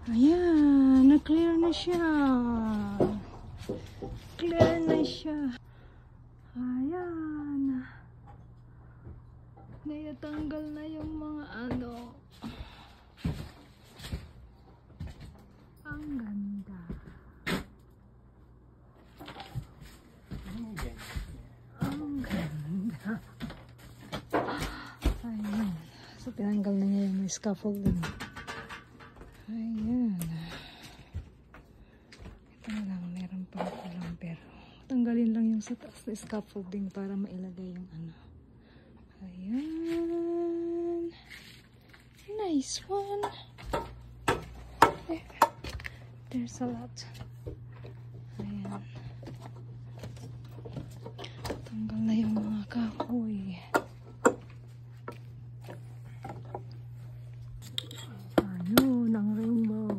Ayan, na-clear na siya. Clear na siya. Ayan. Naiatanggal na yung mga ano. Ang ganda. Ang ganda. Ayan. So, tinanggal na niya yung scaffolding. Ayan. Ito na lang, meron pa lang pero tanggalin lang yung sa taas na scaffolding para mailagay yung ano. Ayan. Nice one. There's a lot. Ayan. Tanggal na yung mga kahoy. Ayun, ang rainbow.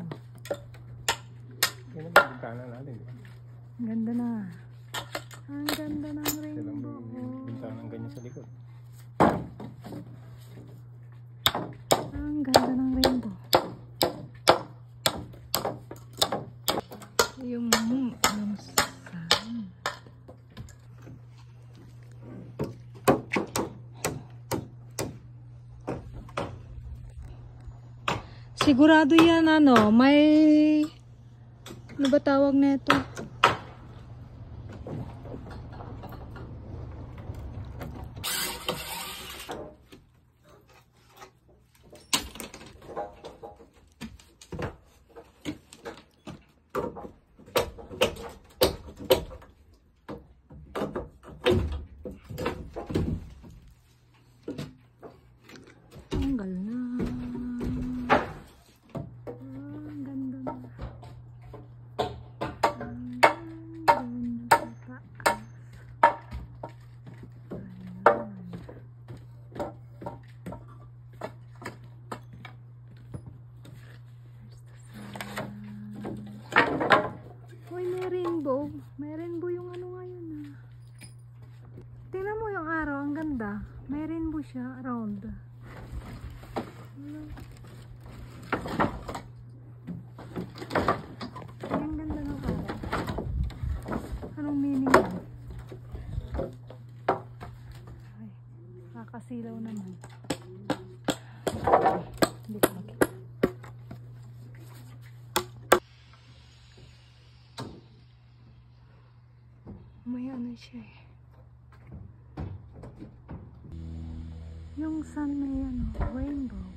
Yan ang bintana natin. Ganda na. Ang ganda ng rainbow. Bintana ng ganyan sa likod. Ang ganda ng rainbow. Yung sun. Sigurado yan ano, may ano ba tawag na ito? Tanggal na. Ang ganda na. Ang ganda sa taas. Ayan. Uy, may rainbow. May rainbow yung ano ngayon ah. Tingnan mo yung araw, ang ganda. May rainbow siya, round. Ang ganda ng araw. Anong meaning yan? Ay, kakasilaw naman. Hindi ko makita. May ano siya eh. Yung sun may ano, rainbow.